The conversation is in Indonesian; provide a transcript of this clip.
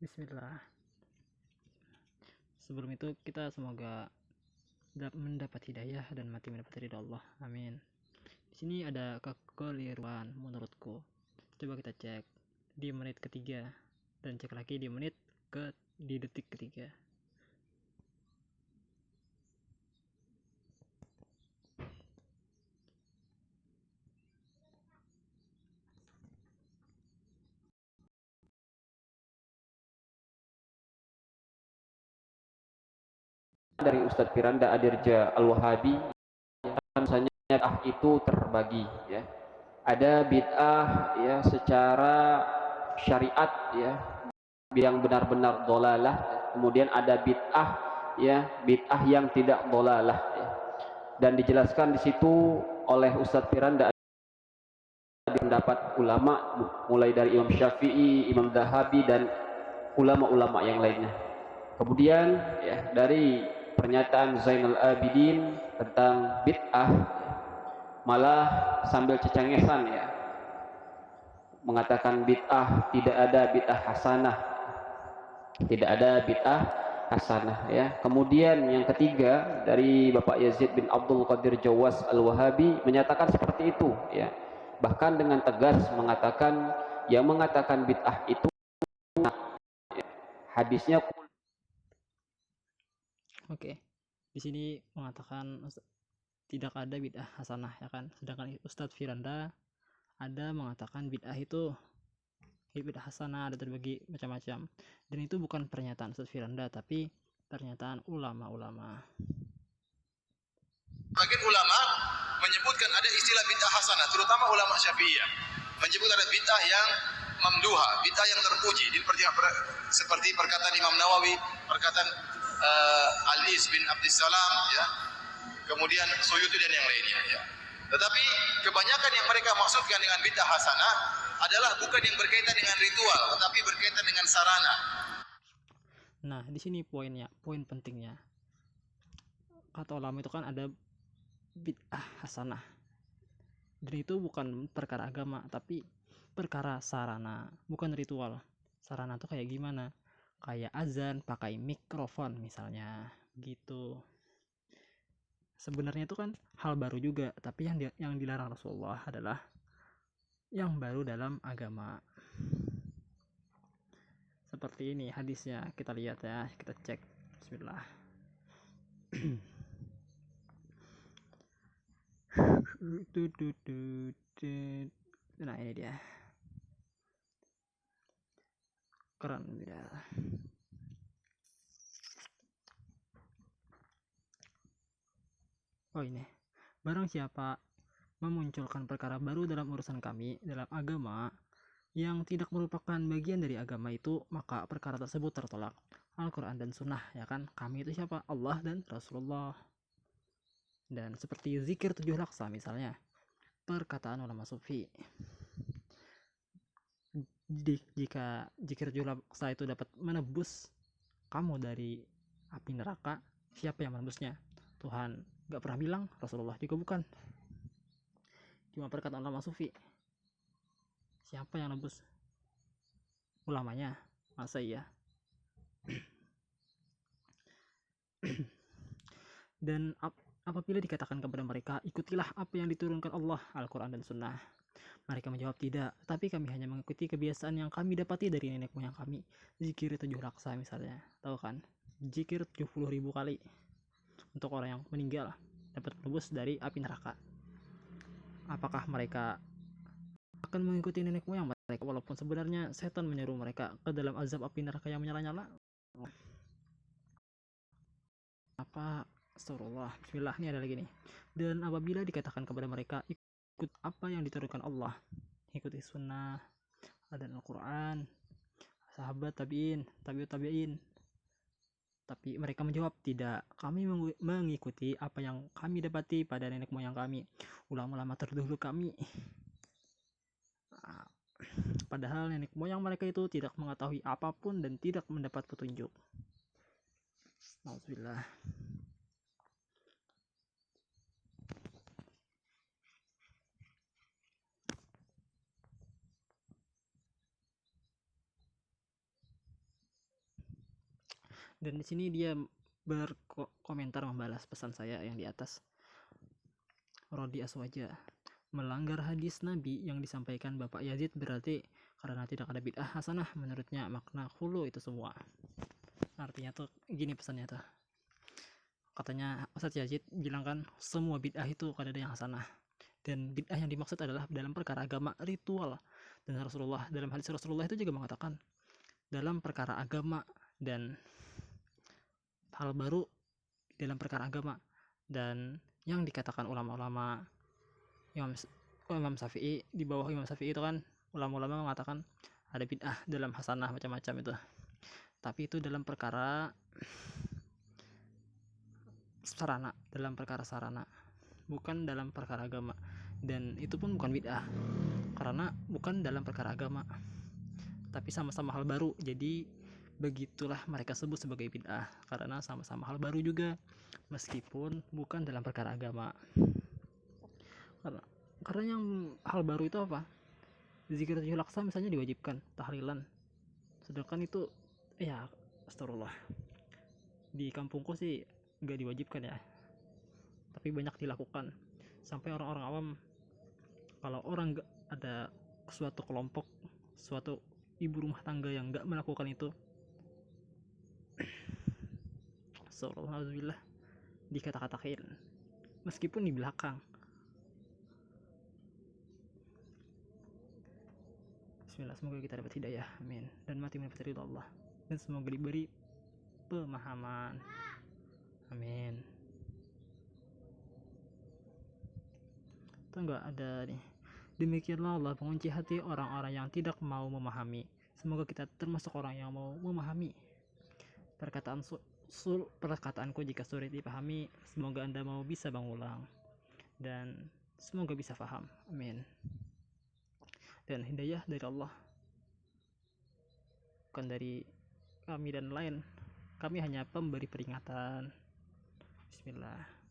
Bismillah. Sebelum itu kita semoga mendapat hidayah dan mati mendapat ridha Allah. Amin. Di sini ada kekeliruan menurutku. Coba kita cek di menit ketiga dan cek lagi di detik ketiga. Dari Ustadz Firanda Adirja Al-Wahabi, misalnya bid'ah itu terbagi ya. Ada bid'ah ya secara syariat ya, yang benar-benar dolalah. Kemudian ada bid'ah ya, bid'ah yang tidak dolalah ya. Dan dijelaskan di situ oleh Ustadz Firanda pendapat ulama mulai dari Imam Syafi'i, Imam Zahabi dan ulama-ulama yang lainnya. Kemudian ya, dari pernyataan Zainal Abidin tentang bid'ah, malah sambil cecengesan ya, mengatakan bid'ah tidak ada bid'ah hasanah, tidak ada bid'ah hasanah ya. Kemudian yang ketiga dari Bapak Yazid bin Abdul Qadir Jawas Al-Wahabi menyatakan seperti itu ya, bahkan dengan tegas mengatakan yang mengatakan bid'ah itu hadisnya. Oke. Di sini mengatakan tidak ada bid'ah hasanah ya kan. Sedangkan Ustadz Firanda ada mengatakan bid'ah itu bid'ah hasanah, ada terbagi macam-macam. Dan itu bukan pernyataan Ustadz Firanda tapi pernyataan ulama-ulama. Bagian ulama menyebutkan ada istilah bid'ah hasanah, terutama ulama Syafi'iyah menyebut ada bid'ah yang mamduha, bid'ah yang terpuji. Seperti perkataan Imam Nawawi, perkataan Al-Is bin Abdissalam ya, kemudian Suyuti dan yang lainnya ya. Tetapi kebanyakan yang mereka maksudkan dengan bid'ah hasanah adalah bukan yang berkaitan dengan ritual, tetapi berkaitan dengan sarana. Nah, di sini poin pentingnya. Kata ulama itu kan ada bid'ah hasanah. Dan itu bukan perkara agama, tapi perkara sarana, bukan ritual. Sarana tuh kayak gimana? Kayak azan pakai mikrofon misalnya, gitu. Sebenarnya itu kan hal baru juga, tapi yang dilarang Rasulullah adalah yang baru dalam agama. Seperti ini hadisnya, kita lihat ya, kita cek. Bismillah. Nah, ini dia. Keren ya. Oh ini, barang siapa memunculkan perkara baru dalam urusan kami, dalam agama, yang tidak merupakan bagian dari agama itu, maka perkara tersebut tertolak. Al-Quran dan Sunnah, ya kan? Kami itu siapa? Allah dan Rasulullah. Dan seperti zikir 7 laksa misalnya, perkataan ulama sufi. Jika zikir 7 laksa itu dapat menebus kamu dari api neraka, siapa yang menebusnya? Tuhan. Gak pernah bilang, Rasulullah juga bukan. Cuma perkataan ulama sufi. Siapa yang nebus? Ulamanya. Masa iya? Dan apabila dikatakan kepada mereka, ikutilah apa yang diturunkan Allah, Al-Quran dan Sunnah, mereka menjawab tidak, tapi kami hanya mengikuti kebiasaan yang kami dapati dari nenek moyang kami. Zikir 7 laksa misalnya, tahu kan? Zikir 70.000 kali untuk orang yang meninggal dapat menebus dari api neraka. Apakah mereka akan mengikuti nenek moyang mereka walaupun sebenarnya setan menyuruh mereka ke dalam azab api neraka yang menyala-nyala? Apa? Astagfirullah. Bismillah. Ini ada lagi nih. Dan apabila dikatakan kepada mereka, ikut apa yang diturunkan Allah, ikuti sunnah dan Al-Quran, sahabat tabiin, tabiut tabiin, tapi mereka menjawab tidak, kami mengikuti apa yang kami dapati pada nenek moyang kami, ulama-ulama terdahulu kami. Padahal nenek moyang mereka itu tidak mengetahui apapun dan tidak mendapat petunjuk. Alhamdulillah. Dan di sini dia berkomentar membalas pesan saya yang di atas. Rodi Aswaja, melanggar hadis Nabi yang disampaikan Bapak Yazid berarti karena tidak ada bid'ah hasanah, menurutnya makna khulu itu semua. Artinya tuh gini pesannya tuh. Katanya Ustadz Yazid bilang kan semua bid'ah itu ada yang hasanah. Dan bid'ah yang dimaksud adalah dalam perkara agama ritual. Dan Rasulullah dalam hadis Rasulullah itu juga mengatakan dalam perkara agama dan hal baru dalam perkara agama. Dan yang dikatakan ulama-ulama Imam Syafi'i, di bawah Imam Syafi'i itu kan ulama-ulama mengatakan ada bid'ah dalam hasanah macam-macam itu. Tapi itu dalam perkara sarana, bukan dalam perkara agama. Dan itu pun bukan bid'ah karena bukan dalam perkara agama, tapi sama-sama hal baru. Jadi begitulah mereka sebut sebagai bid'ah karena sama-sama hal baru juga meskipun bukan dalam perkara agama. Karena yang hal baru itu apa? Zikir 7 laksa misalnya diwajibkan, tahlilan. Sedangkan itu ya astagfirullah, di kampungku sih gak diwajibkan ya, tapi banyak dilakukan. Sampai orang-orang awam, kalau orang gak ada suatu kelompok, suatu ibu rumah tangga yang gak melakukan itu, astagfirullahaladzim, dikata-katakin meskipun di belakang. Bismillah, semoga kita dapat hidayah, amin, dan mati mendapat ridha Allah, dan semoga diberi pemahaman, amin. Itu enggak ada nih. Demikianlah Allah mengunci hati orang-orang yang tidak mau memahami. Semoga kita termasuk orang yang mau memahami. Perkataanku jika sulit dipahami, semoga Anda mau bisa mengulang dan semoga bisa paham, amin. Dan hidayah dari Allah, bukan dari kami dan lain. Kami hanya pemberi peringatan. Bismillah.